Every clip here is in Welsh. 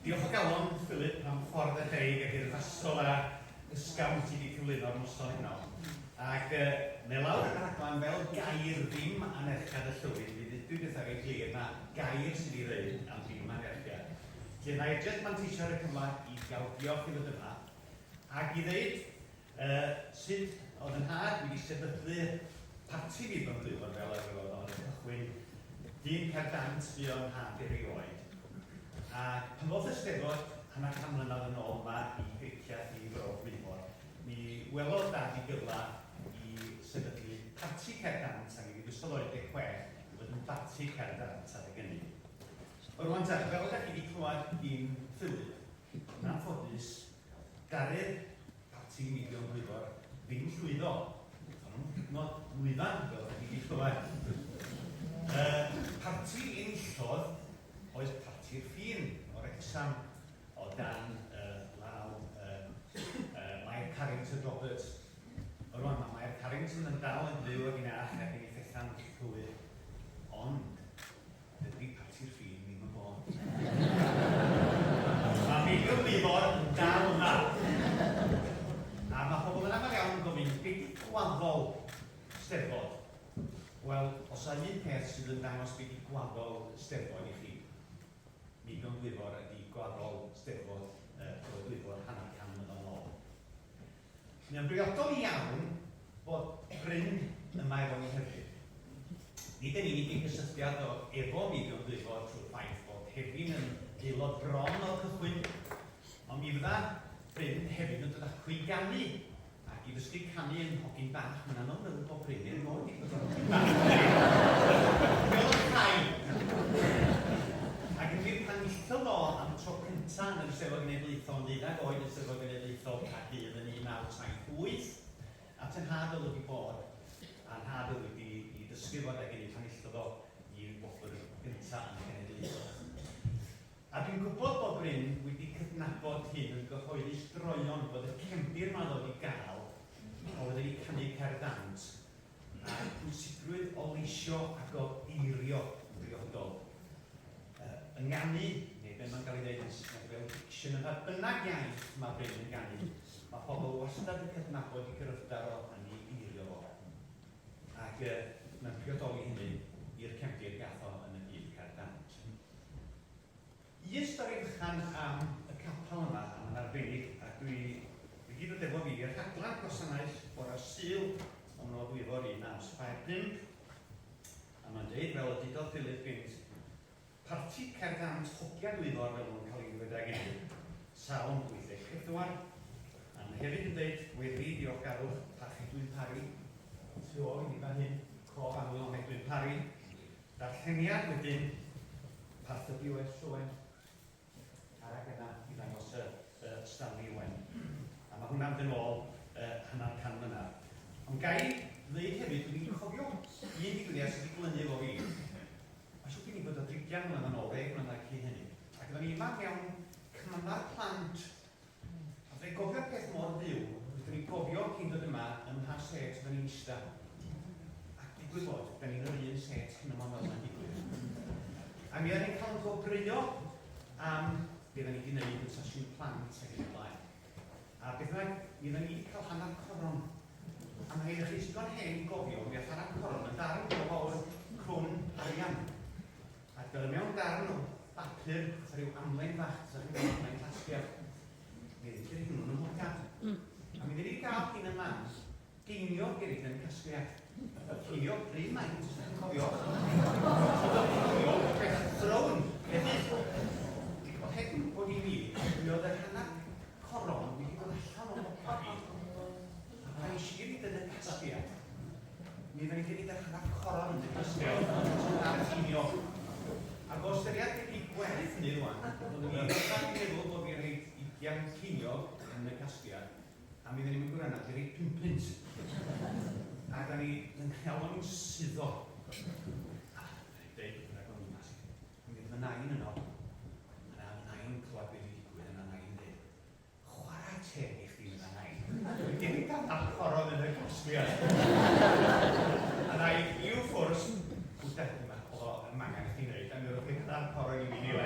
Diolch o galon, Philip, am ffordd y deig ac i'r fasol a ysgawnt ti wedi cyflwyno'r noson heno. Ac neu lawr yn rhaglan fel gair ddim anerchad y llywyd, dwi'n bethau ei glir na gair sydd wedi dweud am ddim anerchad. Lle na i jyst manteisio ar y cyfle i gael diolch i ddod yma ac i ddeud sut oedd yn had wedi sefydlu Parti Meibion Dwyfor fel yr oedd yn cychwyn dyn Cerdant fi o'n had erioed. A pan oedd y Steddfod hanner can mlynedd yn ôl yma i Griciaeth i Fro Dwyfor, mi welodd dad i gyfla i sefydlu Parti Cerdant ac i ddysgol oed 16 fod yn Parti Cerdant adeg ynny. O rwan ta, fel ydych chi wedi clywed i'n Philip, yn anffodus, garydd Parti Meibion Dwyfor ddim llwyddo. Nod lwyfan, fel ydych chi wedi clywed. Parti enillodd oedd Parti'r Ffin o'r Exam o dan law Mair Carrington Roberts. O rwan, mae Mair Carrington yn dal yn fyw ag yn ach ac yn ei fethan cywir. Ond, dydy Parti'r Ffin ddim yn bod. Mae Meibion Dwyfor yn dal yma. A mae pobl yn amal iawn yn gofyn, beth i gwaddol Steddfod? Wel, os yna un peth sydd yn dangos beth i gwaddol Steddfod i chi, Meibion Dwyfor ydi gwaddol Steddfod Dwyfor hanner can mlynedd yn ôl. Mae'n briodol iawn bod Bryn yma efo ni hefyd. Nid yn unig i gysylltiad efo Meibion Dwyfor trwy'r ffaith bod Hefin yn aelod bron o'r cychwyn, ond mi fydda Bryn hefyd yn dod â chwiganu ac i ddysgu canu yn hogyn bach. Mae'n anodd meddwl bod Bryn yn ôl i ddod â hogyn bach. Fel yn cael. Ac yn fyr pan neithodd o am tro cyntaf yn yr Eisteddfod Genedlaethol, yn ddeuddag oed yn Eisteddfod Genedlaethol Caerdydd yn 1998, at yn had o wedi bod, a'n had o wedi i ddysgu fod ag yn ei pan neithodd o i'r bobl gyntaf yn y Genedlaethol. A dwi'n gwybod bod Bryn wedi cydnabod hyn yn gyhoeddus droion bod y cefndir yma ddod i gael o wedi canu Cerdant a pwysigrwydd o leisio ac o eirio yn briodol. Ynganu, neu be mae'n cael ei dweud yn Saesneg fel diction, yn bynnag iaith mae Bryn yn ganu, mae pobl wastad yn cydnabod i gyrraedd o yn ei eirio fo. Ac mae'n priodoli hynny i'r cefndir gath o yn y byd Cerdant. Un stori fychan am y capel yma, am yn arbennig, a dwi gyd o defo fi i'r rhaglan gwasanaeth bore Sul o'n o Dwyfor 1945, a mae'n dweud fel y didodd Philip gynt, Parti Cerdant Hogia Dwyfor fel nhw'n cael ei ddweud ag enw, sawl 84, a mae hefyd yn dweud, wedi diolchgarwch Parchi Dwi'n Pari, tu ôl i ni fan hyn, cof aml o Dwi'n Pari, darlleniad wedyn, Parth y BOS Owen, ac yna i ddangos Stanley Owen. A mae hwnna'n dyn ôl hanner can mlynedd. Ond gai ddeud hefyd, dwi'n cofio un digwyddiad sydd wedi glynu efo fi. Mae siwr gen i bod o 30 mlynedd yn ôl, 10 mlynedd cyn hynny. Ac ydyn ni yma mewn cymanar plant. A dwi'n gofio peth mor fyw, ydyn ni'n gofio cyn dod yma ym mha set ydyn ni'n ista. Ac digwydd bod, ydyn ni'n yr un set hyn yma fel yna'n digwydd. A mi ydyn ni'n cael yn gofryddio am beth ni wedi gwneud yn sesiwn plant ac yn y blaen. A beth yna, mi ydyn ni wedi cael hanner coron. A mae hyn chi sy'n gwneud hen gofio, mi oedd hanner coron yn darn o fawr crwn arian. Ac oedd mewn darn o bapur, rhyw amlen fach, sy'n gwneud amlen casgiad. Mi ddyn ni'n hwnnw'n ymwygad. A mi ddyn ni wedi gael hyn yma, geinio gerid yn casgiad. Geinio bryd maint, sy'n cofio. Geinio beth thrown, hefyd. Hedyn bod i fi, mi oedd yr hanner coron wedi dod allan o'n bobl. A pan i sir i dyn y casgiad, mi ddyn ni wedi yr hanner coron yn y casgiad, a'r cinio. Ac o ystyried wedi gwerth hynny rwan, ond mi ddyn ni'n meddwl bod fi'n rhaid 20 cinio yn y casgiad, a mi ddyn ni'n gwrando, dwi'n rhaid 5 pint. A da ni yn cael o'n syddo. A dweud, mi ddyn nain yno. Nain clywed beth wedi digwydd yna nain dweud, chwarae teg i chdi yna nain. Dwi'n ei gael archoron yn y casgliad. A na i'w ffwrs, wrth yma, o mangan i chdi'n neud, a mi roedd chi'n cael archoron i fi ni le.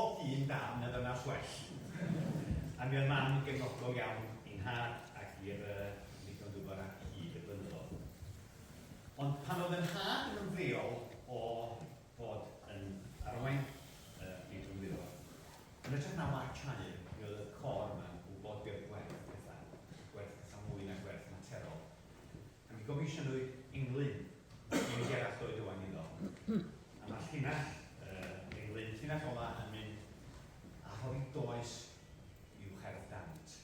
bob un dam y ddynas well. A mi oedd mam yn gefnogol iawn i'n had ac i'r ddigon dwyfor ac hyd y blynyddoedd. Ond pan oedd yn had yn ymddeol o fod yn arwain Meibion Dwyfor, yn ytrach na wachau, mi oedd y cor yma'n gwybod beth gwerth pethau mwy na gwerth materol. A mi gomisio nhw englyn i Gerallt oedd Owen iddo. A mae'r llinell englyn, llinell ola yn mynd a hori does i'w cherdd dant.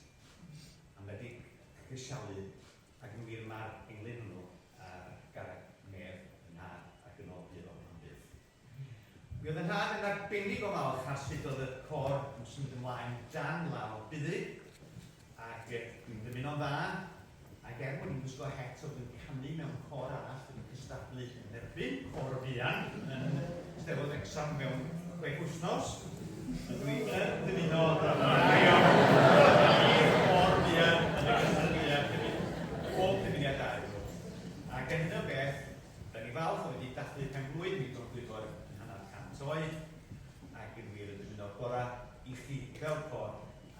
A wedi crisialu ac yn wir mae'r englyn nhw ar garreg medd yn had ac yn ôl bydd o'n bydd. Mi oedd yn had yn arbennig o falch ar sut oedd y cor yn symud ymlaen dan lawr byddu ac dwi'n dymuno'n dda ac bod ni'n gwisgo het oedd yn canu mewn cor arall yn cystadlu yn erbyn cor buan yn Steddfod Exam mewn 6 wythnos. Dwi'n dymuno cor buan yn y cystadleuaeth pob dymuniad ar. Ac yn hyn o beth, da ni falch o wedi dathlu pen-blwydd Meibion Dwyfor yn hanner 100 oed ac yn wir yn dymuno gorau i chi fel cor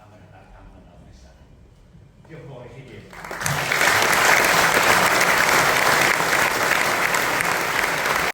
am yr hanner 100 mlynedd nesaf. Diolch yn fawr i chi gyd.